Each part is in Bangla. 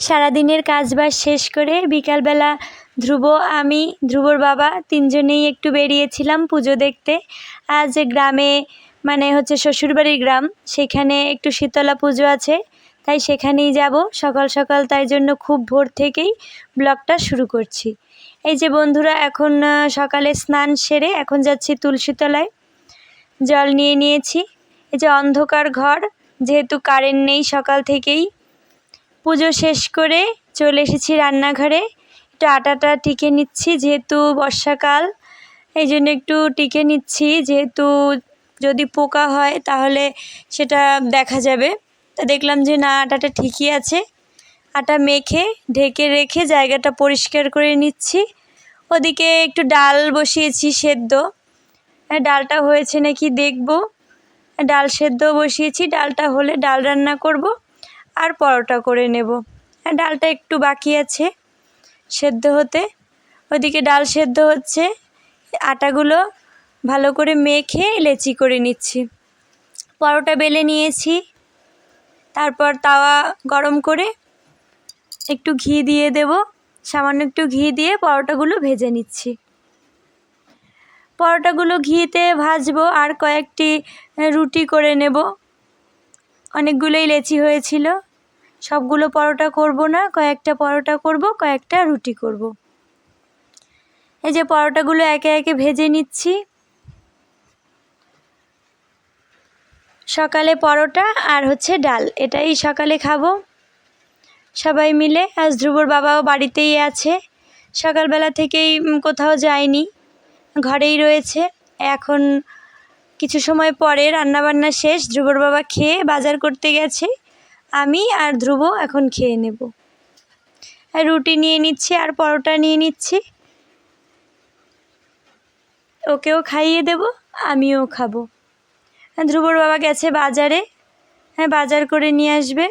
সারাদিনের কাজবাজ শেষ করে বিকালবেলা ধ্রুব, আমি, ধ্রুবর বাবা তিনজনেই একটু বেরিয়েছিলাম পুজো দেখতে। আজ গ্রামে মানে হচ্ছে শ্বশুরবাড়ির গ্রাম, সেখানে একটু শীতলা পুজো আছে, তাই সেখানেই যাব সকাল সকাল। তাই জন্য খুব ভোর থেকেই ব্লগটা শুরু করছি। এই যে বন্ধুরা, এখন সকালে স্নান সেরে এখন যাচ্ছি তুলসীতলায়, জল নিয়ে নিয়েছি। এই যে অন্ধকার ঘর, যেহেতু কারেন্ট নেই সকাল থেকেই, পুজো শেষ করে চলে এসেছি রান্নাঘরে। একটু আটাটা টিকে নিচ্ছি, যেহেতু বর্ষাকাল এই জন্য একটু টিকে নিচ্ছি, যেহেতু যদি পোকা হয় তাহলে সেটা দেখা যাবে। তা দেখলাম যে না, আটাটা ঠিকই আছে। আটা মেখে ঢেকে রেখে জায়গাটা পরিষ্কার করে নিচ্ছি। ওদিকে একটু ডাল বসিয়েছি সেদ্ধ, ডালটা হয়েছে নাকি দেখব। ডাল সেদ্ধ বসিয়েছি, ডালটা হলে ডাল রান্না করব আর পরোটা করে নেব। ডালটা একটু বাকি আছে সেদ্ধ হতে। ওদিকে ডাল সেদ্ধ হচ্ছে, আটাগুলো ভালো করে মেখে লেচি করে নিচ্ছি। পরোটা বেলে নিয়েছি, তারপর তাওয়া গরম করে একটু ঘি দিয়ে দেব, সামান্য একটু ঘি দিয়ে পরোটাগুলো ভেজে নিচ্ছি। পরোটাগুলো ঘিতে ভাজবো আর কয়েকটি রুটি করে নেব। অনেকগুলোই লেচি হয়েছিল, সবগুলো পরোটা করব না, কয়েকটা পরোটা করব, কয়েকটা রুটি করব। এই যে পরোটাগুলো একে একে ভেজে নিচ্ছি। সকালে পরোটা আর হচ্ছে ডাল, এটাই সকালে খাবো সবাই মিলে। আজ ধ্রুবর বাবাও বাড়িতেই আছে, সকালবেলা থেকেই কোথাও যায়নি, ঘরেই রয়েছে। এখন কিছু সময় পরে রান্নাবান্না শেষ, ধ্রুবর বাবা খেয়ে বাজার করতে গেছে, আমি আর ধ্রুব এখন খেয়ে নেব। রুটি নিয়ে নিচ্ছি আর পরোটা নিয়ে নিচ্ছি, ওকেও খাইয়ে দেব, আমিও খাবো। ধ্রুবর বাবা গেছে বাজারে, বাজার করে নিয়ে আসবে।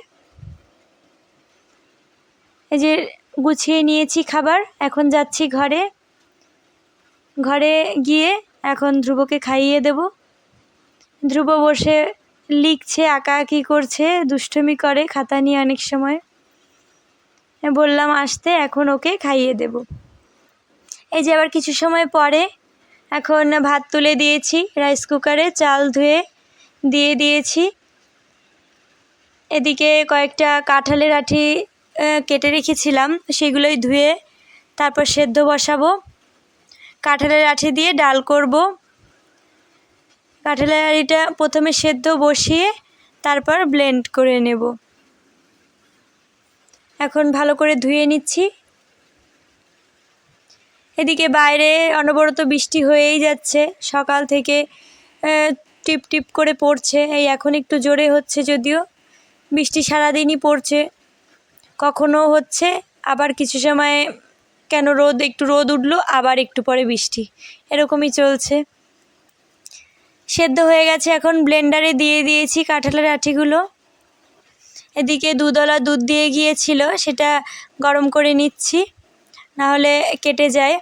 এই যে গুছিয়ে নিয়েছি খাবার, এখন যাচ্ছি ঘরে। ঘরে গিয়ে এখন ধ্রুবকে খাইয়ে দেব। ধ্রুব বসে লিখছে, আঁকাআঁকি করছে, দুষ্টুমি করে খাতা নিয়ে অনেক সময়। বললাম আসতে, এখন ওকে খাইয়ে দেব। এই যে আবার কিছু সময় পরে এখন ভাত তুলে দিয়েছি রাইস কুকারে, চাল ধুয়ে দিয়ে দিয়েছি। এদিকে কয়েকটা কাঁঠালের আঁটি কেটে রেখেছিলাম, সেগুলোই ধুয়ে তারপর সেদ্ধ বসাবো। কাঁঠালের আঁটি দিয়ে ডাল করব। কাঁঠালের আঁটিটা প্রথমে সেদ্ধ বসিয়ে তারপর ব্লেন্ড করে নেব। এখন ভালো করে ধুয়ে নিচ্ছি। এদিকে বাইরে অনবরত বৃষ্টি হয়েই যাচ্ছে, সকাল থেকে টিপ টিপ করে পড়ছে। এই এখন একটু জোরে হচ্ছে, যদিও বৃষ্টি সারাদিনই পড়ছে, কখনো হচ্ছে আবার কিছু সময় কেন একটু রোদ উঠলো, আবার একটু পরে বৃষ্টি, এরকমই চলছে। সেদ্ধ হয়ে গেছে, এখন ব্লেন্ডারে দিয়ে দিয়েছি কাঁঠালের আঁটিগুলো। এদিকে দুধওয়ালা দুধ দিয়ে গিয়েছিল, সেটা গরম করে নিচ্ছি, নাহলে কেটে যায়।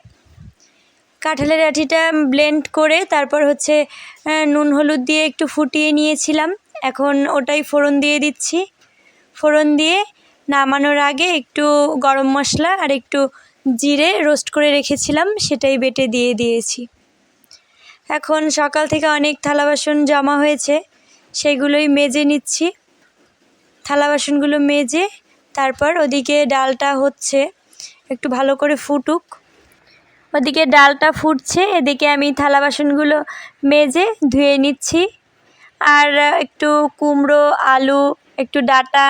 কাঁঠালের আঁটিটা ব্লেন্ড করে তারপর হচ্ছে নুন হলুদ দিয়ে একটু ফুটিয়ে নিয়েছিলাম, এখন ওটাই ফোড়ন দিয়ে দিচ্ছি। ফোড়ন দিয়ে নামানোর আগে একটু গরম মশলা আর একটু জিরে রোস্ট করে রেখেছিলাম, সেটাই বেটে দিয়ে দিয়েছি। এখন সকাল থেকে অনেক থালা বাসন জমা হয়েছে, সেগুলোই মেজে নিচ্ছি। থালা বাসনগুলো মেজে তারপর ওদিকে ডালটা হচ্ছে, একটু ভালো করে ফুটুক। ওদিকে ডালটা ফুটছে, এদিকে আমি থালা বাসনগুলো মেজে ধুয়ে নিচ্ছি। আর একটু কুমড়ো, আলু, একটু ডাঁটা,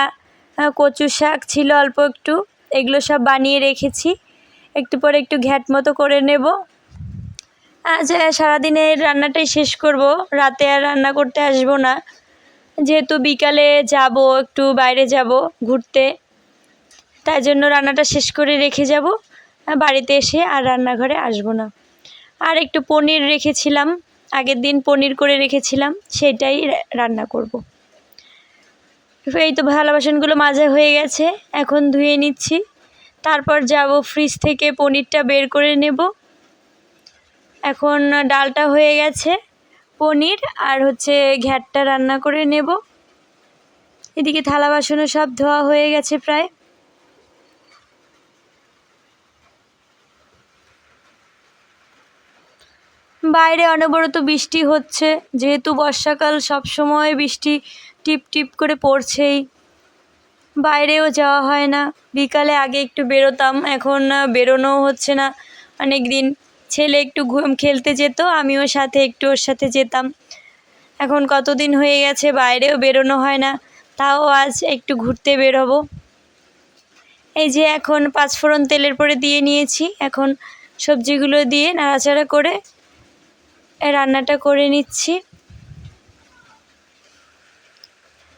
কচু শাক ছিল অল্প একটু, এগুলো সব বানিয়ে রেখেছি। একটু পরে একটু ঘ্যাট মতো করে নেব। আজ সারাদিনের রান্নাটাই শেষ করব, রাতে আর রান্না করতে আসবো না, যেহেতু বিকালে যাব, একটু বাইরে যাব ঘুরতে, তাই জন্য রান্নাটা শেষ করে রেখে যাব, বাড়িতে এসে আর রান্নাঘরে আসবো না। আর একটু পনির রেখেছিলাম, আগের দিন পনির করে রেখেছিলাম, সেটাই রান্না করব। এই তো থালা বাসনগুলো মাজা হয়ে গেছে, এখন ধুয়ে নিচ্ছি। তারপর যাব ফ্রিজ থেকে পনিরটা বের করে নেব। এখন ডালটা হয়ে গেছে, পনির আর হচ্ছে ঘ্যাটটা রান্না করে নেব। এদিকে থালা বাসনও সব ধোয়া হয়ে গেছে প্রায়। বাইরে অনবরত বৃষ্টি হচ্ছে, যেহেতু বর্ষাকাল সবসময় বৃষ্টি টিপ টিপ করে পড়ছেই, বাইরেও যাওয়া হয় না। বিকালে আগে একটু বেরোতাম, এখন বেরোনোও হচ্ছে না অনেক দিন। ছেলে একটু খেলতে যেত, আমিও সাথে একটু ওর সাথে যেতাম। এখন কতদিন হয়ে গেছে বাইরেও বেরোনো হয় না, তাও আজ একটু ঘুরতে বেরোবো। এই যে এখন পাঁচফোড়ন তেলের পরে দিয়ে নিয়েছি, এখন সবজিগুলো দিয়ে নাড়াচাড়া করে রান্নাটা করে নিচ্ছি।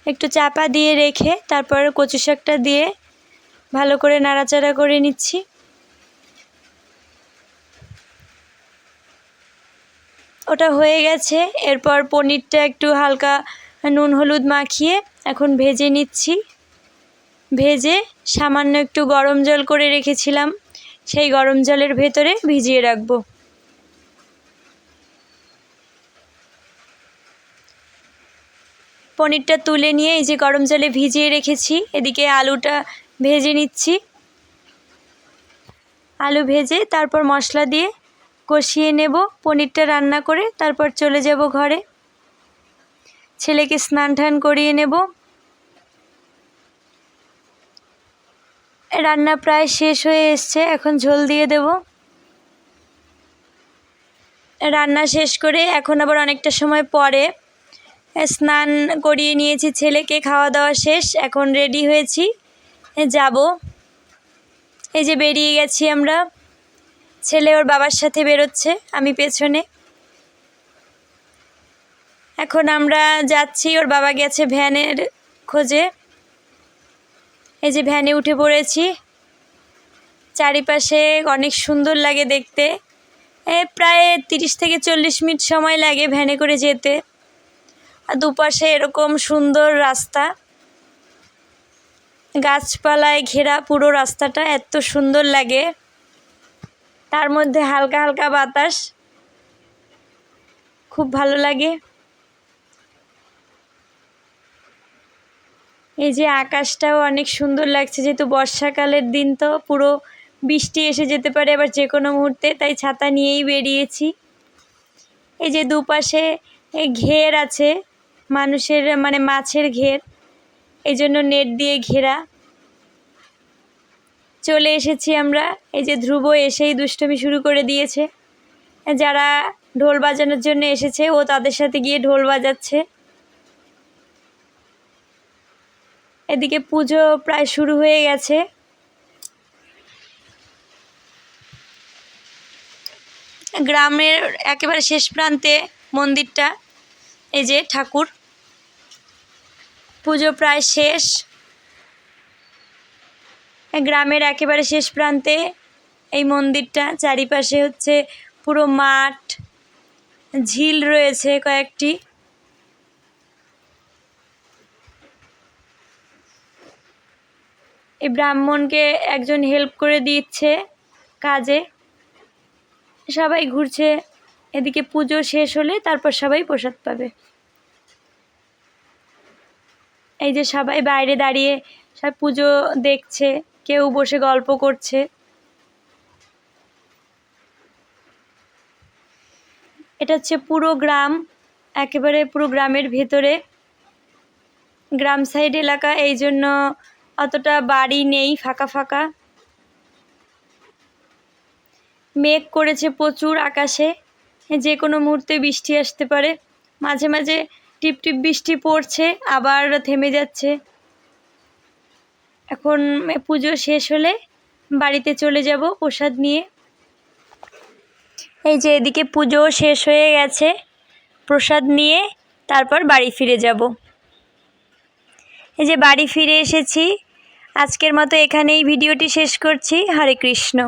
একটু চাপা দিয়ে রেখে তারপর কচু শাকটা দিয়ে ভালো করে নাড়াচাড়া করে নিচ্ছি। ওটা হয়ে গেছে। এরপর পনিরটা একটু হালকা নুন হলুদ মাখিয়ে এখন ভেজে নিচ্ছি। ভেজে সামান্য একটু গরম জল করে রেখেছিলাম, সেই গরম জলের ভেতরে ভিজিয়ে রাখবো। পনিরটা তুলে নিয়ে এই যে গরম জলে ভিজিয়ে রেখেছি, এদিকে আলুটা ভেজে নিচ্ছি। আলু ভেজে তারপর মশলা দিয়ে কষিয়ে নেব। পনিরটা রান্না করে তারপর চলে যাব ঘরে, ছেলেকে স্নান টান করিয়ে নেব। রান্না প্রায় শেষ হয়ে এসছে, এখন ঝোল দিয়ে দেব। রান্না শেষ করে এখন আবার অনেকটা সময় পরে স্নান করিয়ে নিয়েছি ছেলেকে, খাওয়া দাওয়া শেষ, এখন রেডি হয়েছি যাব। এই যে বেরিয়ে গেছি আমরা, ছেলে ওর বাবার সাথে বেরোচ্ছে, আমি পেছনে। এখন আমরা যাচ্ছি, ওর বাবা গেছে ভ্যানের খোঁজে। এই যে ভ্যানে উঠে পড়েছি। চারিপাশে অনেক সুন্দর লাগে দেখতে। প্রায় 30 থেকে 40 মিনিট সময় লাগে ভ্যানে করে যেতে। আর দুপাশে এরকম সুন্দর রাস্তা, গাছপালায় ঘেরা পুরো রাস্তাটা, এত সুন্দর লাগে। তার মধ্যে হালকা হালকা বাতাস, খুব ভালো লাগে। এই যে আকাশটাও অনেক সুন্দর লাগছে, যেহেতু বর্ষাকালের দিন তো পুরো বৃষ্টি এসে যেতে পারে আবার যে কোনো মুহূর্তে, তাই ছাতা নিয়েই বেরিয়েছি। এই যে দুপাশে ঘের আছে, মানুষের মানে মাছের ঘের, এই জন্য নেট দিয়ে ঘেরা। চলে এসেছি আমরা। এই যে ধ্রুব এসেই দুষ্টুমি শুরু করে দিয়েছে। যারা ঢোল বাজানোর জন্য এসেছে ও তাদের সাথে গিয়ে ঢোল বাজাচ্ছে। এদিকে পুজো প্রায় শুরু হয়ে গেছে। গ্রামের একেবারে শেষ প্রান্তে মন্দিরটা, এই যে ঠাকুর। পুজো প্রায় শেষ। গ্রামের একেবারে শেষ প্রান্তে এই মন্দিরটা, চারিপাশে হচ্ছে পুরো মাঠ, ঝিল রয়েছে কয়েকটি। এই ব্রাহ্মণকে একজন হেল্প করে দিচ্ছে কাজে, সবাই ঘুরছে। এদিকে পুজো শেষ হলে তারপর সবাই প্রসাদ পাবে। এই যে সবাই বাইরে দাঁড়িয়ে সব পুজো দেখছে, কেউ বসে গল্প করছে। এটা হচ্ছে পুরো গ্রাম, একেবারে পুরো গ্রামের ভেতরে, গ্রাম সাইড এলাকা, এই জন্য অতটা বাড়ি নেই, ফাঁকা ফাঁকা। মেঘ করেছে প্রচুর আকাশে, যে কোনো মুহূর্তে বৃষ্টি আসতে পারে। মাঝে মাঝে টিপ টিপ বৃষ্টি পড়ছে, আবার থেমে যাচ্ছে। এখন পুজো শেষ হলে বাড়িতে চলে যাব প্রসাদ নিয়ে। এই যে এদিকে পুজো শেষ হয়ে গেছে, প্রসাদ নিয়ে তারপর বাড়ি ফিরে যাব। এই যে বাড়ি ফিরে এসেছি। আজকের মতো এখানেই ভিডিওটি শেষ করছি। হরে কৃষ্ণ।